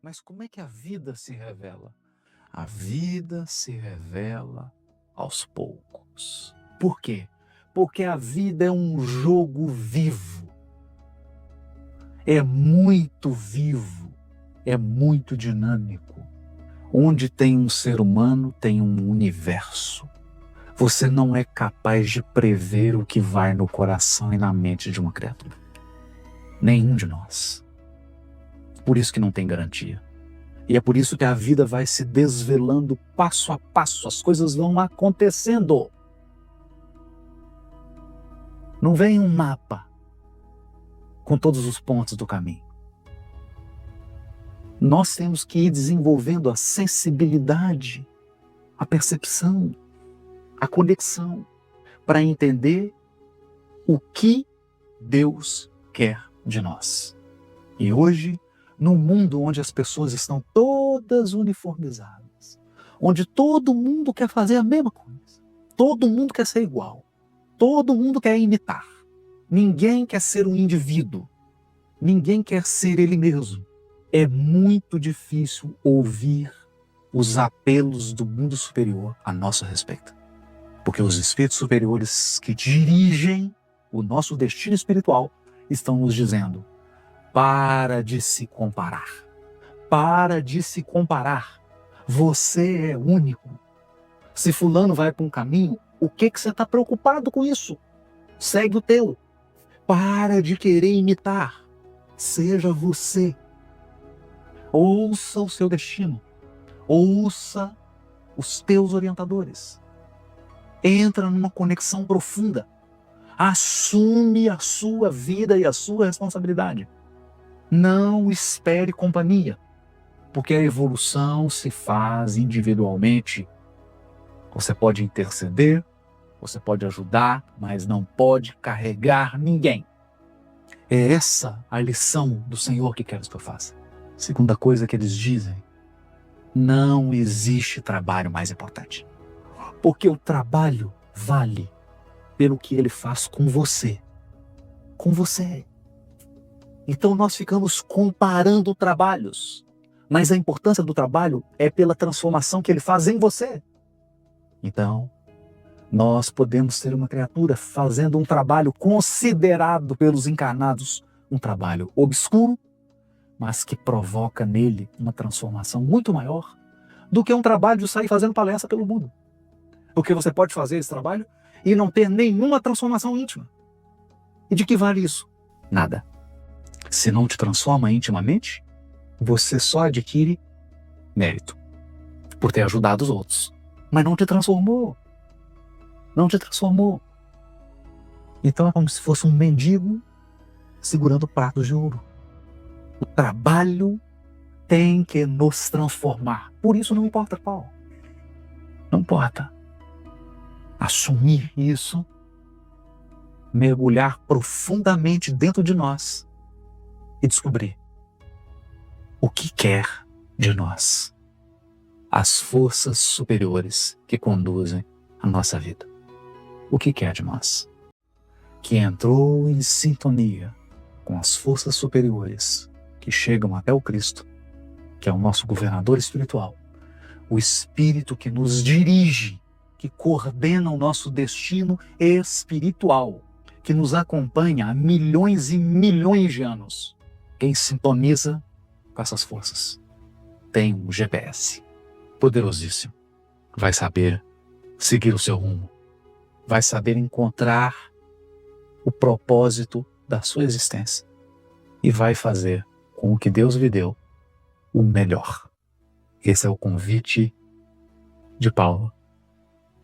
Mas como é que a vida se revela? A vida se revela aos poucos. Por quê? Porque a vida é um jogo vivo. É muito vivo, é muito dinâmico. Onde tem um ser humano, tem um universo. Você não é capaz de prever o que vai no coração e na mente de uma criatura. Nenhum de nós. Por isso que não tem garantia. E é por isso que a vida vai se desvelando passo a passo, as coisas vão acontecendo. Não vem um mapa com todos os pontos do caminho. Nós temos que ir desenvolvendo a sensibilidade, a percepção, a conexão, para entender o que Deus quer de nós. E hoje, num mundo onde as pessoas estão todas uniformizadas, onde todo mundo quer fazer a mesma coisa, todo mundo quer ser igual, todo mundo quer imitar, ninguém quer ser um indivíduo, ninguém quer ser ele mesmo. É muito difícil ouvir os apelos do mundo superior a nosso respeito. Porque os espíritos superiores que dirigem o nosso destino espiritual estão nos dizendo: para de se comparar. Para de se comparar. Você é único. Se fulano vai para um caminho, o que você está preocupado com isso? Segue o teu. Para de querer imitar. Seja você. Ouça o seu destino. Ouça os teus orientadores. Entra numa conexão profunda. Assume a sua vida e a sua responsabilidade. Não espere companhia, porque a evolução se faz individualmente. Você pode interceder, você pode ajudar, mas não pode carregar ninguém. É essa a lição do Senhor que queres que eu faça. Segunda coisa que eles dizem: não existe trabalho mais importante. Porque o trabalho vale pelo que ele faz com você. Com você. Então nós ficamos comparando trabalhos. Mas a importância do trabalho é pela transformação que ele faz em você. Então, nós podemos ser uma criatura fazendo um trabalho considerado pelos encarnados um trabalho obscuro, mas que provoca nele uma transformação muito maior do que um trabalho de sair fazendo palestra pelo mundo. Porque você pode fazer esse trabalho e não ter nenhuma transformação íntima. E de que vale isso? Nada. Se não te transforma intimamente, você só adquire mérito por ter ajudado os outros. Mas não te transformou. Não te transformou. Então é como se fosse um mendigo segurando pratos de ouro. O trabalho tem que nos transformar. Por isso não importa qual. Não importa. Assumir isso, mergulhar profundamente dentro de nós e descobrir o que quer de nós as forças superiores que conduzem a nossa vida. O que quer de nós? Que entrou em sintonia com as forças superiores que chegam até o Cristo, que é o nosso governador espiritual, o Espírito que nos dirige, que coordena o nosso destino espiritual, que nos acompanha há milhões e milhões de anos. Quem sintoniza com essas forças tem um GPS poderosíssimo. Vai saber seguir o seu rumo. Vai saber encontrar o propósito da sua existência. E vai fazer com o que Deus lhe deu o melhor. Esse é o convite de Paulo.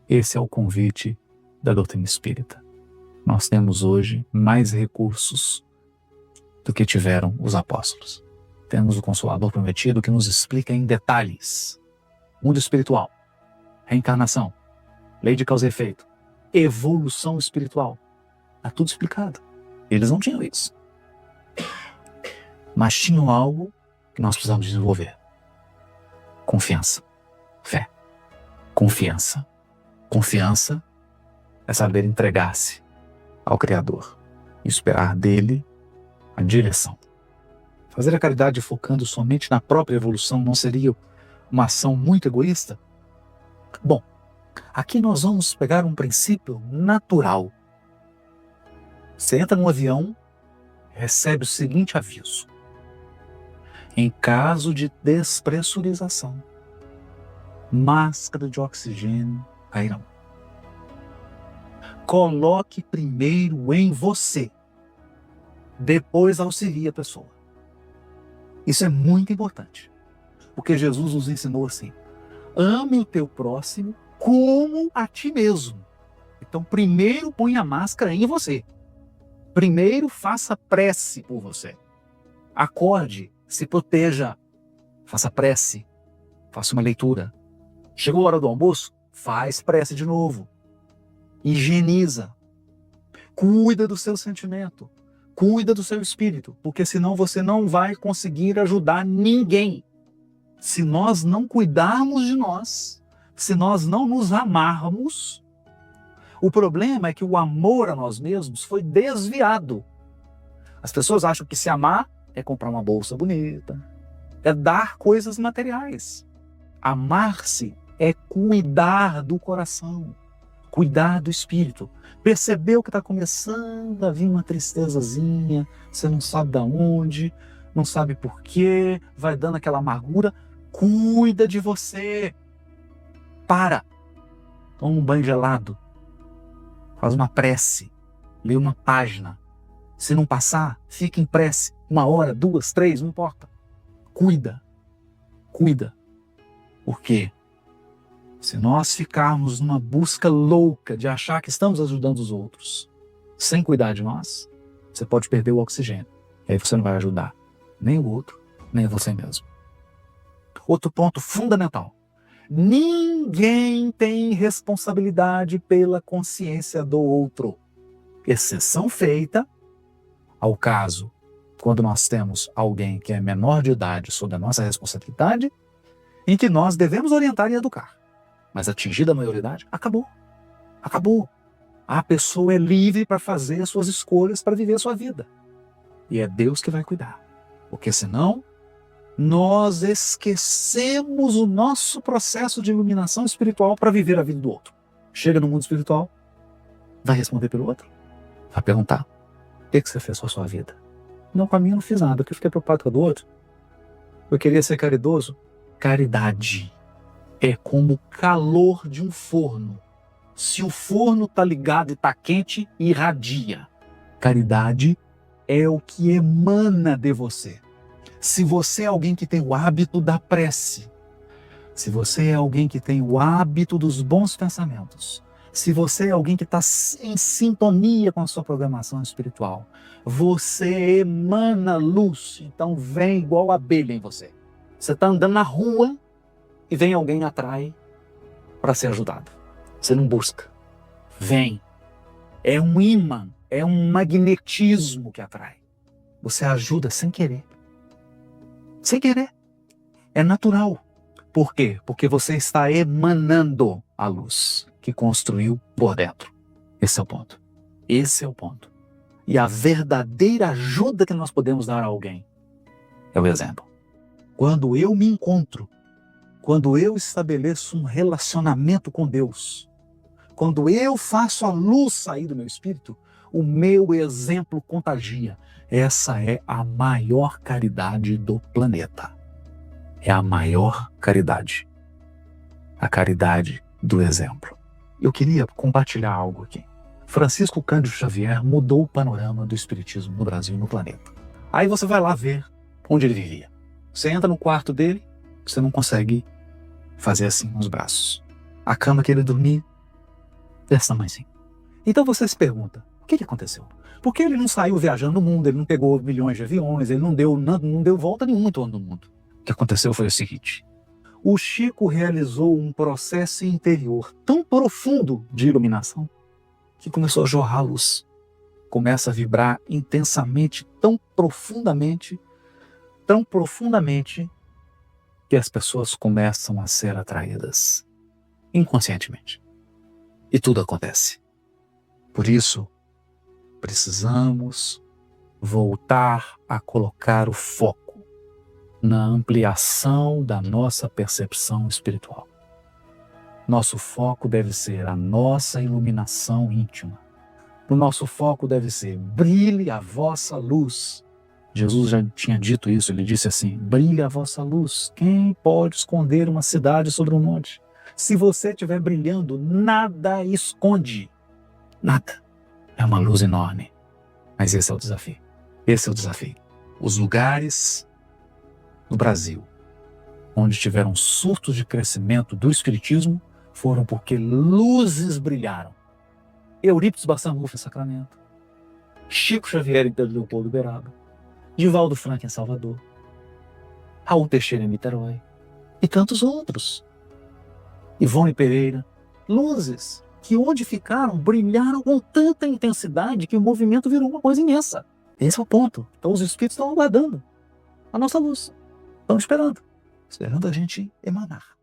Esse é o convite da doutrina espírita. Nós temos hoje mais recursos do que tiveram os apóstolos. Temos o Consolador Prometido que nos explica em detalhes mundo espiritual, reencarnação, lei de causa e efeito, evolução espiritual. Está tudo explicado. Eles não tinham isso. Mas tinham algo que nós precisamos desenvolver. Confiança. Fé. Confiança. Confiança é saber entregar-se ao Criador e esperar dele a direção. Fazer a caridade focando somente na própria evolução não seria uma ação muito egoísta? Bom, aqui nós vamos pegar um princípio natural. Você entra num avião, recebe o seguinte aviso: em caso de despressurização, máscara de oxigênio cairão. Coloque primeiro em você, depois auxilie a pessoa. Isso é muito importante, porque Jesus nos ensinou assim: ame o teu próximo como a ti mesmo. Então, primeiro põe a máscara em você. Primeiro faça prece por você. Acorde, se proteja, faça prece, faça uma leitura. Chegou a hora do almoço? Faz prece de novo. Higieniza. Cuida do seu sentimento. Cuida do seu espírito, porque senão você não vai conseguir ajudar ninguém. Se nós não cuidarmos de nós, se nós não nos amarmos, o problema é que o amor a nós mesmos foi desviado. As pessoas acham que se amar é comprar uma bolsa bonita, é dar coisas materiais. Amar-se é cuidar do coração, cuidar do espírito. Percebeu que está começando a vir uma tristezazinha, você não sabe de onde, não sabe por quê, vai dando aquela amargura. Cuida de você. Para. Toma um banho gelado. Faz uma prece. Lê uma página. Se não passar, fica em prece. 1 hora, 2, 3, não importa. Cuida. Cuida. Por quê? Se nós ficarmos numa busca louca de achar que estamos ajudando os outros, sem cuidar de nós, você pode perder o oxigênio. E aí você não vai ajudar nem o outro, nem você mesmo. Outro ponto fundamental: ninguém tem responsabilidade pela consciência do outro. Exceção feita ao caso quando nós temos alguém que é menor de idade sob a nossa responsabilidade, em que nós devemos orientar e educar. Mas atingida a maioridade, acabou. Acabou. A pessoa é livre para fazer as suas escolhas, para viver a sua vida. E é Deus que vai cuidar. Porque senão, nós esquecemos o nosso processo de iluminação espiritual para viver a vida do outro. Chega no mundo espiritual, vai responder pelo outro. Vai perguntar: o que você fez com a sua vida? Não, com a minha eu não fiz nada, porque eu fiquei preocupado com a do outro. Eu queria ser caridoso. Caridade é como o calor de um forno. Se o forno está ligado e está quente, irradia. Caridade é o que emana de você. Se você é alguém que tem o hábito da prece, se você é alguém que tem o hábito dos bons pensamentos, se você é alguém que está em sintonia com a sua programação espiritual, você emana luz, então vem igual abelha em você. Você está andando na rua e vem alguém atrai para ser ajudado. Você não busca. Vem. É um imã, é um magnetismo que atrai. Você ajuda sem querer. Sem querer. É natural. Por quê? Porque você está emanando a luz que construiu por dentro. Esse é o ponto. Esse é o ponto. E a verdadeira ajuda que nós podemos dar a alguém é o exemplo. Quando eu me encontro, quando eu estabeleço um relacionamento com Deus, quando eu faço a luz sair do meu espírito, o meu exemplo contagia. Essa é a maior caridade do planeta. É a maior caridade. A caridade do exemplo. Eu queria compartilhar algo aqui. Francisco Cândido Xavier mudou o panorama do espiritismo no Brasil e no planeta. Aí você vai lá ver onde ele vivia. Você entra no quarto dele, você não consegue fazer assim nos braços. A cama que ele dormia, desse tamanhozinho. Então você se pergunta, o que aconteceu? Por que ele não saiu viajando no mundo, ele não pegou milhões de aviões, ele não deu volta nenhuma em torno do mundo? O que aconteceu foi o seguinte: o Chico realizou um processo interior tão profundo de iluminação que começou a jorrar luz. Começa a vibrar intensamente, tão profundamente, que as pessoas começam a ser atraídas inconscientemente. E tudo acontece. Por isso, precisamos voltar a colocar o foco na ampliação da nossa percepção espiritual. Nosso foco deve ser a nossa iluminação íntima. O nosso foco deve ser: brilhe a vossa luz. Jesus já tinha dito isso, ele disse assim: brilhe a vossa luz. Quem pode esconder uma cidade sobre um monte? Se você estiver brilhando, nada esconde. Nada. É uma luz enorme. Mas esse é o desafio. Esse é o desafio. Os lugares do Brasil onde tiveram surtos de crescimento do espiritismo foram porque luzes brilharam. Eurípides Barçanufo em Sacramento, Chico Xavier em Pedro Leopoldo Beraba, Divaldo Franco em Salvador, Raul Teixeira em Niterói e tantos outros. Ivone Pereira, luzes que onde ficaram brilharam com tanta intensidade que o movimento virou uma coisa imensa. Esse é o ponto. Então os espíritos estão aguardando a nossa luz. Estão esperando a gente emanar.